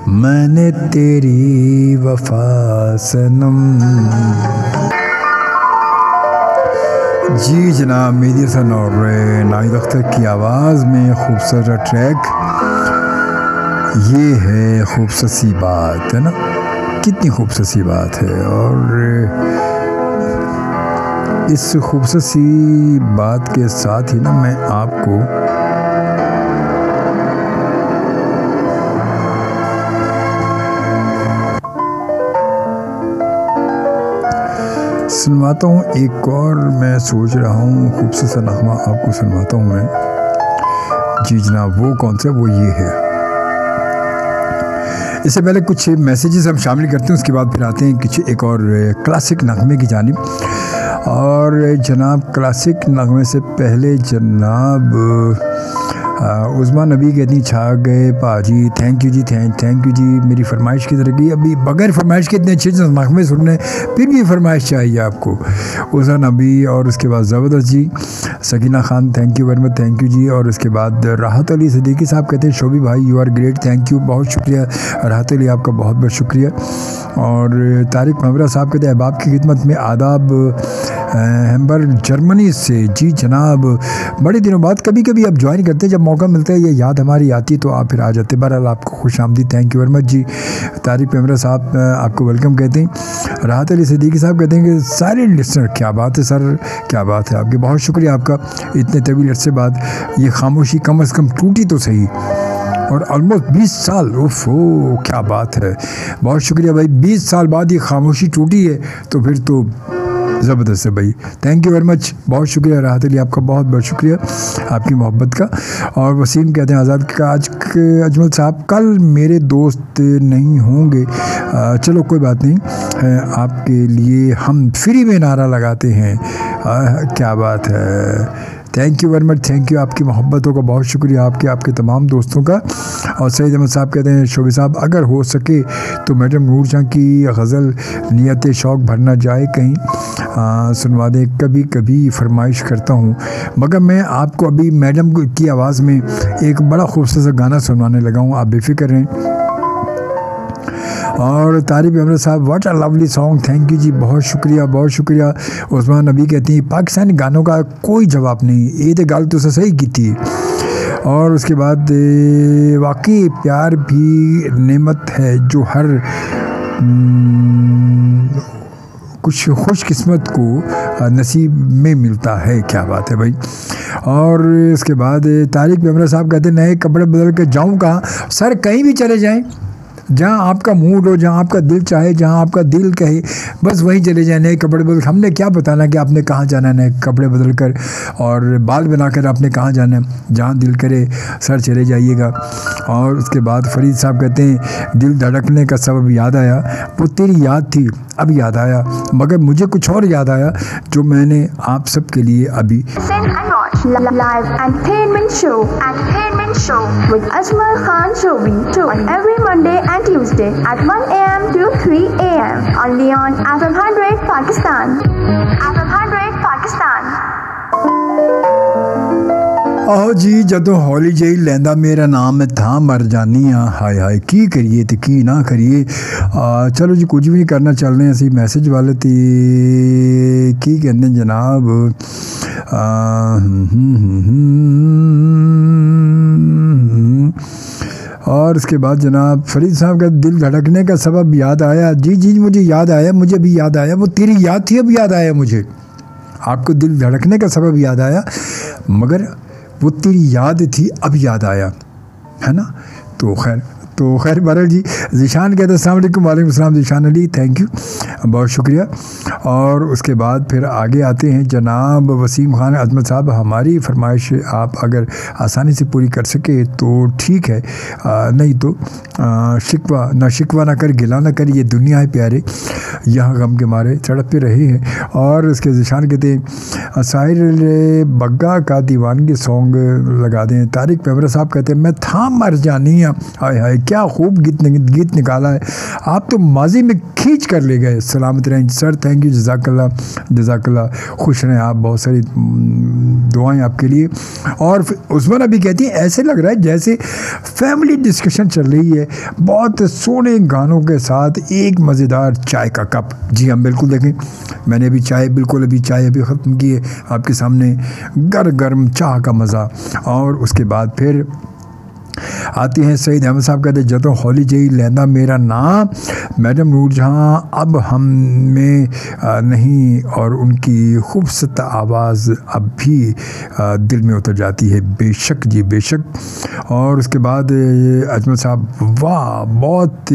मैंने तेरी वफा सनम। जी जनाब, मेरी सन और नाहिद अख्तर की आवाज़ में खूबसूरत ट्रैक, ये है खूबसूरत सी बात है ना, कितनी खूबसूरत सी बात है। और इस खूबसूरत सी बात के साथ ही ना मैं आपको सुनवाता हूँ एक और, मैं सोच रहा हूँ खूबसूरत सा नगमा आपको सुनवाता हूँ मैं। जी जनाब, वो कौन सा? वो ये है। इससे पहले कुछ मैसेजेस हम शामिल करते हैं, उसके बाद फिर आते हैं कुछ एक और क्लासिक नगमे की जानिब। और जनाब क्लासिक नगमे से पहले जनाब उस्मान नबी कहती छा गए पाजी, थैंक यू जी, थैंक यू जी, मेरी फरमाइश की तरह की। अभी बगैर फरमाइश के इतने अच्छे नगमे सुनने, फिर भी फरमाइश चाहिए आपको। उस्मान नबी, और उसके बाद ज़बरदस्त जी, Sakina Khan, thank you very much, thank you जी। और उसके बाद राहत अली सिद्दीकी साहब कहते हैं शोभी भाई you are great, thank you, बहुत शुक्रिया राहत अली, आपका बहुत बहुत शुक्रिया। और तारिक महबरा साहब कहते हैं अहबाब की खिदमत में आदाब, हैम्बर्ग जर्मनी से। जी जनाब, बड़े दिनों बाद कभी कभी आप ज्वाइन करते हैं, जब मौका मिलता है, ये याद हमारी आती तो आप फिर आ जाते। बहरहाल आपको खुश आमदी, थैंक यू वेरी मच जी। तारिक महबरा साहब आपको वेलकम कहते हैं। राहत अली सिद्दीकी साहब कहते हैं कि सारे लिस्नर, क्या बात है सर, क्या बात है आपकी, बहुत शुक्रिया आपका। इतने तवील अरसे बाद ये खामोशी कम से कम टूटी तो सही, और ऑलमोस्ट 20 साल, उफ ओ क्या बात है, बहुत शुक्रिया भाई। 20 साल बाद ये खामोशी टूटी है तो फिर तो ज़बरदस्त है भाई, थैंक यू वेरी मच, बहुत शुक्रिया राहत अली, आपका बहुत बहुत शुक्रिया आपकी मोहब्बत का। और वसीम कहते हैं आज़ाद का आज अजमल साहब कल मेरे दोस्त नहीं होंगे, चलो कोई बात नहीं, आपके लिए हम फ्री में नारा लगाते हैं। क्या बात है, thank you very much, thank you, आपकी मोहब्बतों का बहुत शुक्रिया, आपके तमाम दोस्तों का। और सईद अहमद साहब कहते हैं शोभी साहब अगर हो सके तो मैडम नूर जहाँ की गज़ल नियत शौक़ भरना जाए कहीं सुनवा दें, कभी कभी फरमाइश करता हूँ, मगर मैं आपको अभी मैडम की आवाज़ में एक बड़ा खूबसूरत सा गाना सुनवाने लगा हूँ, आप बेफिक्र रहें। और तारिक अमर साहब what a lovely song, thank you जी, बहुत शुक्रिया, बहुत शुक्रिया। उस्मान नबी कहती हैं पाकिस्तानी गानों का कोई जवाब नहीं, ये तो गल तो सही की थी। और उसके बाद वाकई प्यार भी नेमत है जो हर कुछ खुशकिस्मत को नसीब में मिलता है, क्या बात है भाई। और इसके बाद तारिक अमर साहब कहते हैं नए कपड़े बदल कर जाऊँ कहाँ? सर कहीं भी चले जाएँ, जहाँ आपका मूड हो, जहाँ आपका दिल चाहे, जहाँ आपका दिल कहे, बस वहीं चले जाए नए कपड़े बदल। हमने क्या बताना कि आपने कहाँ जाना है नए कपड़े बदल कर, और बाल बनाकर आपने कहाँ जाना है, जहाँ दिल करे सर चले जाइएगा। और उसके बाद फरीद साहब कहते हैं दिल धड़कने का सबब याद आया, वो तेरी याद थी अब याद आया, मगर मुझे कुछ और याद आया जो मैंने आप सब के लिए अभी Listen and watch live entertainment show with Ajmal Khan Shobi on every Monday and Tuesday at 1 a.m. to 3 a.m. only on FM 100 Pakistan. FM 100 Pakistan. ਆਹੋ ਜੀ ਜਦੋਂ ਹੌਲੀ ਜਿਹੀ ਲੈਂਦਾ ਮੇਰਾ ਨਾਮ ਥਾਂ ਮਰ ਜਾਨੀ ਆ ਹਾਏ ਹਾਏ ਕੀ ਕਰੀਏ ਤੇ ਕੀ ਨਾ ਕਰੀਏ ਚਲੋ ਜੀ ਕੁਝ ਵੀ ਨਹੀਂ ਕਰਨਾ ਚੱਲ ਰਹੇ ਅਸੀਂ ਮੈਸੇਜ ਵਾਲੇ ਤੇ ਕੀ ਕਹਿੰਦੇ ਜਨਾਬ और उसके बाद जनाब फरीद साहब का दिल धड़कने का सबब याद आया जी मुझे याद आया मुझे भी याद आया वो तेरी याद थी अब याद आया मुझे आपको दिल धड़कने का सबब याद आया मगर वो तेरी याद थी अब याद आया है ना तो खैर बहरहाल जी ज़ीशान कहते हैं अस्सलाम वालेकुम वालेकुम अस्सलाम ज़ीशान अली थैंक यू बहुत शुक्रिया और उसके बाद फिर आगे आते हैं जनाब वसीम खान अजमत साहब हमारी फरमाइश आप अगर आसानी से पूरी कर सके तो ठीक है नहीं तो शिकवा ना कर गिला ना कर ये दुनिया है प्यारे यहाँ गम के मारे सड़क पे रहे हैं और उसके ज़ीशान कहते हैं साहिर बग्गा का दीवानगी सॉन्ग लगा दें तारिक पेमरा साहब कहते हैं मैं थाम मर जानी हाय हाय क्या खूब गीत निकाला है आप तो माजी में खींच कर ले गए सलामत रहें सर थैंक यू जज़ाकल्ला खुश रहें आप बहुत सारी दुआएं आपके लिए और उस्मान अभी कहती है ऐसे लग रहा है जैसे फैमिली डिस्कशन चल रही है बहुत सोने गानों के साथ एक मज़ेदार चाय का कप जी हम बिल्कुल देखें मैंने अभी चाय अभी ख़त्म की है आपके सामने गर्म चाय का मज़ा और उसके बाद फिर आती हैं सईद अहमद साहब कहते जदों हौली जही लैंदा मेरा नाम मैडम नूरजहां अब हम में नहीं और उनकी खूबसूरत आवाज़ अब भी दिल में उतर जाती है बेशक जी बेशक और उसके बाद अजमल साहब वाह बहुत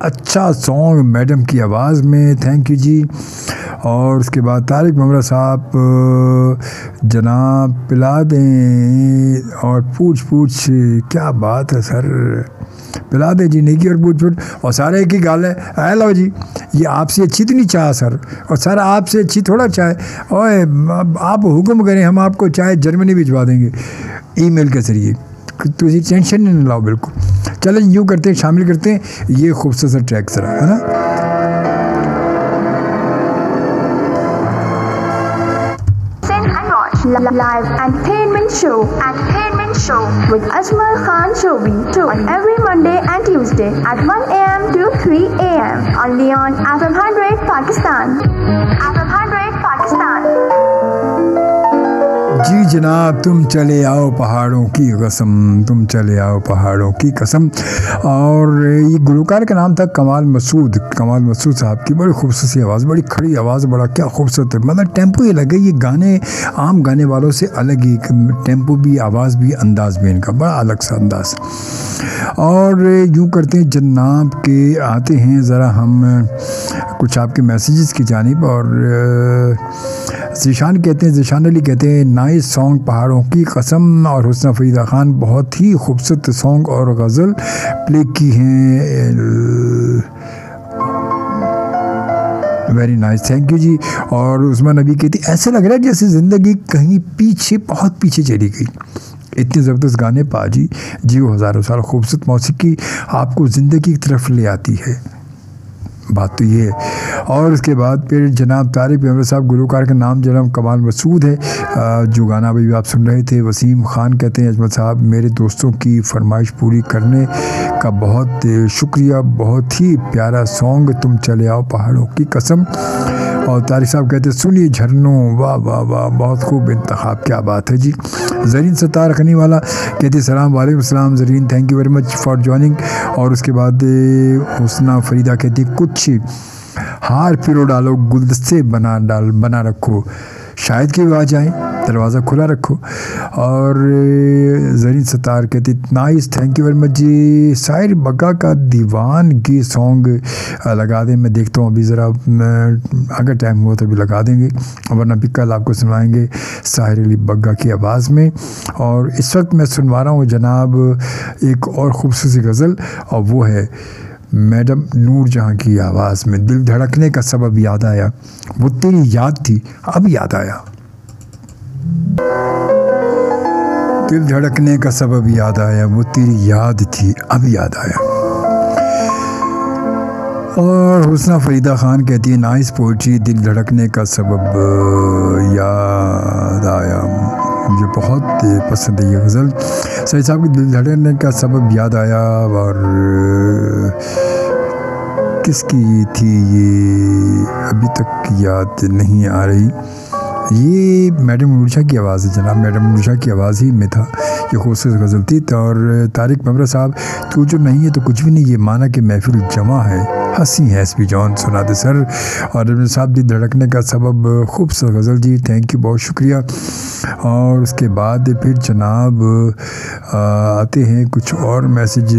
अच्छा सॉन्ग मैडम की आवाज़ में थैंक यू जी और उसके बाद तारिक ममरा साहब जनाब पिला दें और पूछ क्या बात है सर पिला दे जी नेकी और पूछ और सारे एक ही गाल है लो जी ये आपसे अच्छी तो नहीं चाह सर और सर आपसे अच्छी थोड़ा चाय और आप हुक्म करें हम आपको चाय जर्मनी भिजवा देंगे ईमेल के ज़रिए तो इसी टेंशन नहीं लाओ बिल्कुल चलें यूँ करते हैं शामिल करते हैं ये खूबसूरत ट्रैक सर है ना live entertainment show with Ajmal Khan Shobi on every Monday and Tuesday at 1 a.m. to 3 a.m. only on FM 100 Pakistan. FM 100 Pakistan. जी जनाब तुम चले आओ पहाड़ों की कसम और ये गुलकार का नाम था कमाल मसूद साहब की बड़ी खूबसूरत आवाज़ बड़ी खड़ी आवाज़ बड़ा क्या खूबसूरत है मतलब टेम्पो ही लगे ये गाने आम गाने वालों से अलग ही टेम्पो भी आवाज़ भी अंदाज़ भी इनका बड़ा अलग सा अंदाज़ और यूँ करते हैं जनाब के आते हैं ज़रा हम कुछ आपके मैसेजेस की जानिब और ज़ीशान अली कहते हैं नाइस सॉन्ग पहाड़ों की कसम और हुस्ना फरीदा खान बहुत ही खूबसूरत सॉन्ग और गज़ल प्ले की हैं वेरी नाइस थैंक यू जी और उस्मान नबी कहती ऐसे लग रहा है जैसे ज़िंदगी कहीं पीछे बहुत पीछे चली गई इतने ज़बरदस्त गाने पाजी जी वो हज़ारों साल खूबसूरत मौसीकी आपको ज़िंदगी की तरफ ले आती है बात तो ये है और उसके बाद फिर जनाब तारिक पेमरा साहब गुलकार का नाम जनाब कमाल मसूद है जो गाना अभी आप सुन रहे थे वसीम खान कहते हैं अजमल साहब मेरे दोस्तों की फरमाइश पूरी करने का बहुत शुक्रिया बहुत ही प्यारा सॉन्ग तुम चले आओ पहाड़ों की कसम और तारिक साहब कहते हैं सुनिए झरनों वाह वाह वाह बहुत खूब इंतखाब क्या बात है जी ज़रीन सत्तार रखने वाला कहते सलाम वालेकुम सलाम Zareen thank you very much for joining और उसके बाद हुस्ना फरीदा कहती कुछ हार पिरो डालो गुलदस्ते बना रखो शायद की आवाज़ आए दरवाज़ा खुला रखो और ज़रीन सत्तार कहती nice thank you very much जी साहिर बग्गा का दीवानगी सॉन्ग लगा दें मैं देखता हूँ अभी ज़रा अगर टाइम हुआ तो अभी लगा देंगे वरना भी कल आपको सुनवाएंगे साहिर अली बग्गा की आवाज़ में और इस वक्त मैं सुनवा रहा हूँ जनाब एक और ख़ूबसूरत गज़ल और वो है मैडम नूरजहां की आवाज़ में दिल धड़कने का सबब याद आया वो तेरी याद थी अब याद आया दिल धड़कने का सबब याद आया, वो तेरी याद थी अब याद आया। और हुस्ना फरीदा खान कहती है नाइस पोइट्री, दिल धड़कने का सबब याद आया। मुझे बहुत पसंद है ये गज़ल। सही साहब की दिल धड़कने का सबब याद आया। और किसकी थी ये अभी तक याद नहीं आ रही। ये मैडम उर्जा की आवाज़ है जनाब, मैडम उर्जा की आवाज़ ही में था ये खूबसूरत गज़ल थी। और तारिक मेमरा साहब, तू जो नहीं है तो कुछ भी नहीं, ये माना कि महफिल जमा है, हंसी है एस पी जॉन सुना दे सर। और साहब दिल धड़कने का सबब खूबसूरत गज़ल जी, थैंक यू, बहुत शुक्रिया। और उसके बाद फिर जनाब आते हैं कुछ और मैसेज।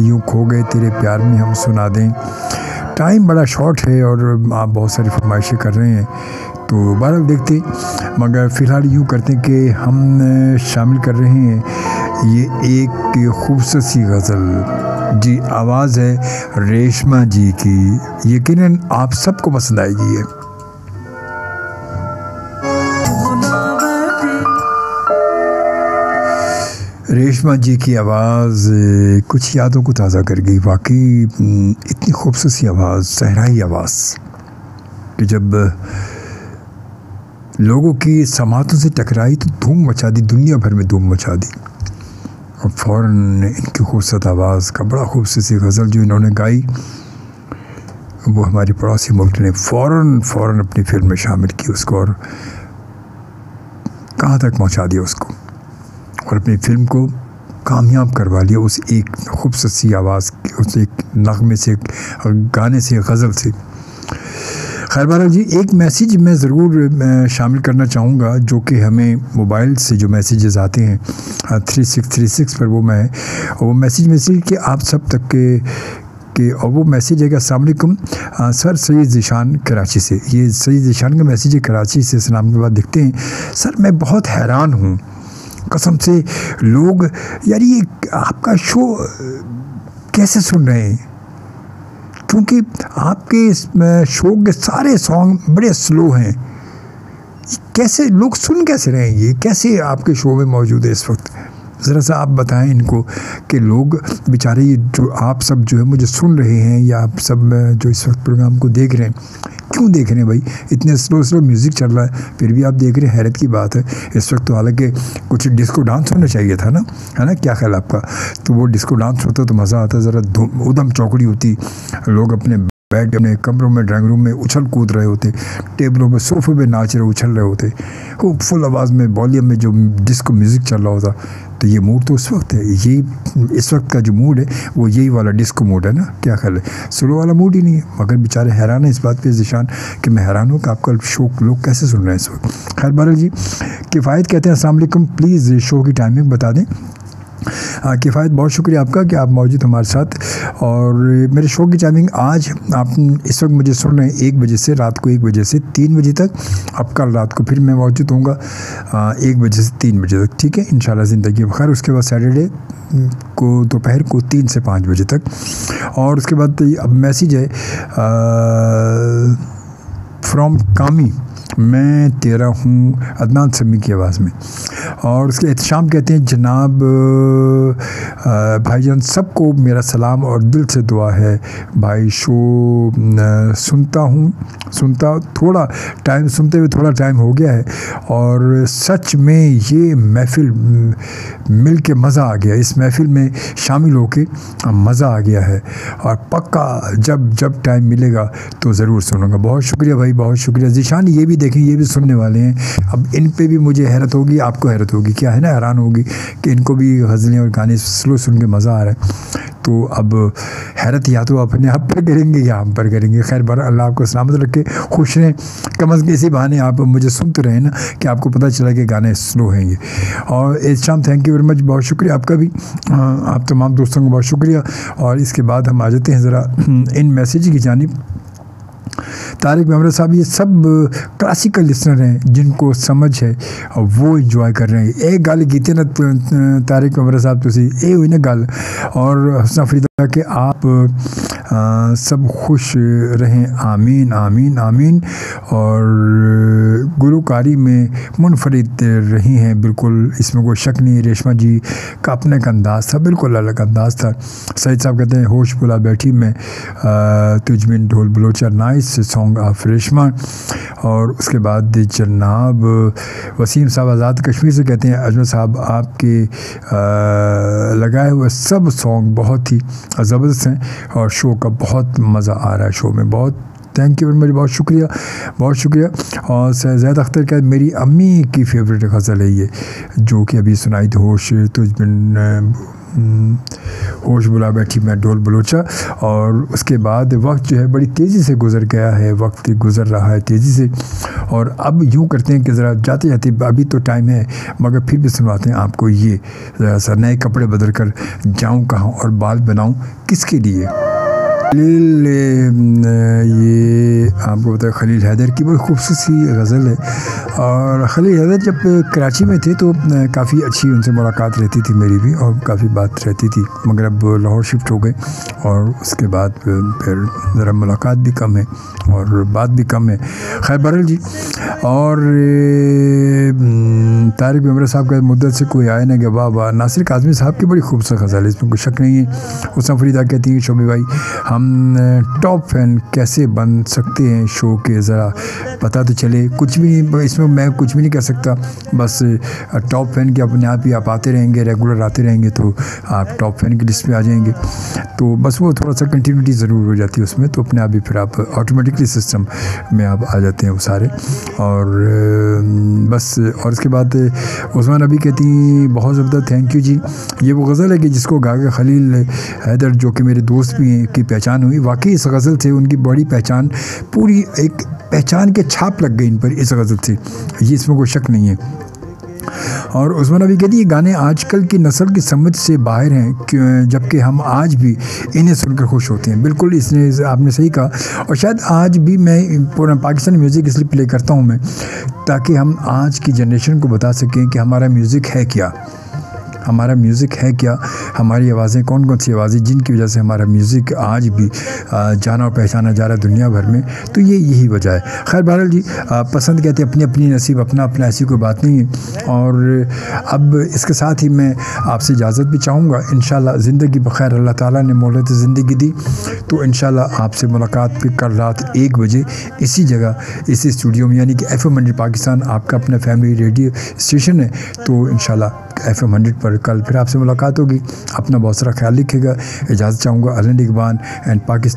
यूँ खो गए तेरे प्यार में हम सुना दें। टाइम बड़ा शॉर्ट है और आप बहुत सारी फरमाइशें कर रहे हैं, तो बहरहाल देखते। मगर फ़िलहाल यूँ करते हैं कि हम शामिल कर रहे हैं ये एक खूबसूरत सी गज़ल जी। आवाज़ है रेशमा जी की, यकीनन आप सबको पसंद आएगी ये। रेशमा जी की आवाज़ कुछ यादों को ताज़ा कर गई। वाकई इतनी खूबसूरत सी आवाज़, सहराई आवाज़ कि जब लोगों की समातों से टकराई तो धूम मचा दी, दुनिया भर में धूम मचा दी। और फ़ौरन इनकी खूबसूरत आवाज़ का बड़ा खूबसूरत सी गज़ल जो इन्होंने गाई, वो हमारी पड़ोसी मुल्क ने फ़ौरन अपनी फिल्म में शामिल की उसको, और कहाँ तक पहुँचा दिया उसको, और अपनी फिल्म को कामयाब करवा लिया उस एक खूबसूरत सी आवाज़, उस एक नग़मे से, गाने से, गज़ल से। खैर बहरहाल जी, एक मैसेज मैं ज़रूर शामिल करना चाहूँगा जो कि हमें मोबाइल से जो मैसेजेस आते हैं 3636 पर, वो मैसेज कि आप सब तक के और वो मैसेज है कि अस्सलाम वालेकुम सर, सईद ज़ीशान कराची से। ये सईद ज़ीशान का मैसेज है कराची से। सलाम के बाद देखते हैं सर, मैं बहुत हैरान हूँ कसम से, लोग यार ये आपका शो कैसे सुन रहे हैं, क्योंकि आपके इस शो के सारे सॉन्ग बड़े स्लो हैं। कैसे लोग सुन कैसे रहे हैं, ये कैसे आपके शो में मौजूद है इस वक्त? ज़रा सा आप बताएं इनको कि लोग बेचारे ये जो आप सब जो है मुझे सुन रहे हैं, या आप सब जो इस वक्त प्रोग्राम को देख रहे हैं, क्यों देख रहे हैं भाई? इतने स्लो म्यूज़िक चल रहा है फिर भी आप देख रहे हैं, हैरत की बात है इस वक्त। तो हालांकि कुछ डिस्को डांस होना चाहिए था ना, है ना, क्या ख्याल आपका? तो वो डिस्को डांस होता तो मज़ा आता, ज़रा उधम चौकड़ी होती, लोग अपने बेड, अपने कमरों में, ड्राइंग रूम में उछल कूद रहे होते, टेबलों पे, सोफे पे नाच रहे, उछल रहे होते, खूब फुल आवाज़ में, वॉल्यूम में जो डिस्को म्यूज़िक चल रहा होता। तो ये मूड तो उस वक्त है, यही इस वक्त का जो मूड है वो यही वाला डिस्को मूड है ना, क्या ख्याल है? स्लो वाला मूड ही नहीं है। मगर बेचारे हैरान है इस बात पे ज़ीशान कि मैं हैरान हूँ कि आपका शो लोग कैसे सुन रहे हैं इस वक्त। खैर बहरहाल जी, किफ़ायत कहते हैं अस्सलाम वालेकुम, प्लीज़ शो की टाइमिंग बता दें। किफ़ायत, बहुत शुक्रिया आपका कि आप मौजूद हमारे साथ। और मेरे शो की टाइमिंग आज आप इस वक्त मुझे सुन रहे हैं 1 बजे से, रात को 1 बजे से 3 बजे तक। अब कल रात को फिर मैं मौजूद होऊंगा 1 बजे से 3 बजे तक, ठीक है, इंशाल्लाह ज़िंदगी बखैर। उसके बाद सैटरडे को दोपहर को 3 से 5 बजे तक। और उसके बाद अब मैसेज है फ्रॉम कामी, मैं तेरा हूँ, अदनान समी की आवाज़ में। और उसके एहतशाम कहते हैं जनाब भाईजान सबको मेरा सलाम और दिल से दुआ है भाई। शो सुनता थोड़ा टाइम, सुनते हुए थोड़ा टाइम हो गया है, और सच में ये महफ़िल मिल के मज़ा आ गया, इस महफ़िल में शामिल होके मज़ा आ गया है। और पक्का जब टाइम मिलेगा तो ज़रूर सुनूंगा। बहुत शुक्रिया भाई, बहुत शुक्रिया। ज़ीशान ये भी देखें, ये भी सुनने वाले हैं। अब इन पे भी मुझे हैरत होगी, आपको हैरत होगी, क्या है ना, हैरान होगी कि इनको भी गज़लें और गाने स्लो सुन के मज़ा आ रहा है। तो अब हैरत या तो अपने आप पर करेंगे या हम पर करेंगे। खैर बार अल्लाह आपको सलामत रखे, खुश रहें। कम अज़ कम इसी बहाने आप मुझे सुनते रहें ना कि आपको पता चला कि गाने स्लो हैं ये। और Ehtesham thank you very much, बहुत शुक्रिया आपका भी, आप तमाम दोस्तों को बहुत शुक्रिया। और इसके बाद हम आ जाते हैं ज़रा इन मैसेज की जानिब। तारिक मेमरा साहब ये सब क्लासिकल लिसनर हैं जिनको समझ है और वो इंजॉय कर रहे हैं। एक गल की ना तारिक मेमरा साहब, तुसी ये हुई ना गल। और हुस्ना फरीदा कि आप सब खुश रहें, आमीन आमीन आमीन। और गुलकारी में मुनफरिद रही हैं बिल्कुल, इसमें कोई शक नहीं। रेशमा जी का अपने का अंदाज़ था, बिल्कुल अलग अंदाज़ था। सईद साहब कहते हैं होश बुला बैठी में तुझ में ढोल बलोचा, नाइस सॉन्ग ऑफ रेशमा। और उसके बाद जनाब वसीम साहब आज़ाद कश्मीर से कहते हैं अजमल साहब आपके लगाए हुए सब सॉन्ग बहुत ही ज़बरदस्त हैं और शो का बहुत मज़ा आ रहा है शो में। बहुत थैंक यू वेरी मच, बहुत शुक्रिया बहुत शुक्रिया। और ज़ैद अख्तर का मेरी अम्मी की फेवरेट गज़ल है ये, जो कि अभी सुनाई थी, होश बुला बैठी मैं ढोल बलोचा। और उसके बाद वक्त जो है बड़ी तेज़ी से गुज़र गया है, वक्त गुज़र रहा है तेज़ी से। और अब यूँ करते हैं कि ज़रा जाते जाते, अभी तो टाइम है मगर फिर भी सुनवाते हैं आपको ये, ज़रा सा नए कपड़े बदल कर जाऊँ कहाँ और बाल बनाऊँ किसके लिए। ये आपको पता है खलील हैदर की बड़ी खूबसूरत सी गज़ल है। और खलील हैदर जब कराची में थे तो काफ़ी अच्छी उनसे मुलाकात रहती थी मेरी भी, और काफ़ी बात रहती थी, मगर अब लाहौर शिफ्ट हो गए और उसके बाद फिर ज़रा मुलाकात भी कम है और बात भी कम है। खैर बहरहाल जी। और तारिक बिमरा साहब का मुद्दत से कोई आया ना कि वाह वाह। नासिर काज़मी साहब की बड़ी खूबसूरत गज़ल है, इसमें कोई शक नहीं है। उसमें फरीदा कहती है शोभी भाई हम टॉप फैन कैसे बन सकते हैं शो के, ज़रा पता तो चले। कुछ भी इसमें मैं कुछ भी नहीं कर सकता, बस टॉप फैन के अपने आप ही आप आते रहेंगे, रेगुलर आते रहेंगे तो आप टॉप फैन की लिस्ट में आ जाएंगे। तो बस वो थोड़ा सा कंटिन्यूटी ज़रूर हो जाती है उसमें, तो अपने आप ही फिर आप ऑटोमेटिकली सिस्टम में आप आ जाते हैं वो सारे। और बस और उसके बाद उस्मान अभी कहती बहुत ज़बरदस्त, थैंक यू जी। ये वो गज़ल है कि जिसको गा के खलील हैदर जो कि मेरे दोस्त भी हैं की पहचान हुई। वाकई इस गज़ल से उनकी बड़ी पहचान, पूरी एक पहचान के छाप लग गई इन पर इस गज़ल से, ये इसमें कोई शक नहीं है। और उस्मान अभी कहती ये गाने आजकल की नस्ल की समझ से बाहर हैं, जबकि हम आज भी इन्हें सुनकर खुश होते हैं। बिल्कुल इसने आपने सही कहा। और शायद आज भी मैं पूरा पाकिस्तानी म्यूज़िक इसलिए प्ले करता हूँ मैं, ताकि हम आज की जनरेशन को बता सकें कि हमारा म्यूज़िक है क्या, हमारा म्यूज़िक है क्या, हमारी आवाज़ें कौन कौन सी आवाज़ें जिनकी वजह से हमारा म्यूज़िक आज भी जाना और पहचाना जा रहा है दुनिया भर में। तो ये यही वजह है। खैर बहरहाल जी, पसंद कहते हैं अपनी अपनी नसीब अपना अपना, ऐसी कोई बात नहीं है। और अब इसके साथ ही मैं आपसे इजाज़त भी चाहूँगा। इंशाल्लाह ज़िंदगी बखैर, अल्लाह ताला ने मोहलत ज़िंदगी दी तो इंशाल्लाह आपसे मुलाकात फिर कल रात 1 बजे इसी जगह इसी स्टूडियो में, यानी कि FM 100 पाकिस्तान आपका अपना फैमिली रेडियो स्टेशन है। तो इंशाल्लाह FM 100 पर कल फिर आपसे मुलाकात होगी। अपना बहुत सारा ख्याल रखिएगा। इजाज़त चाहूँगा। Alan Iqbal and Pakistan.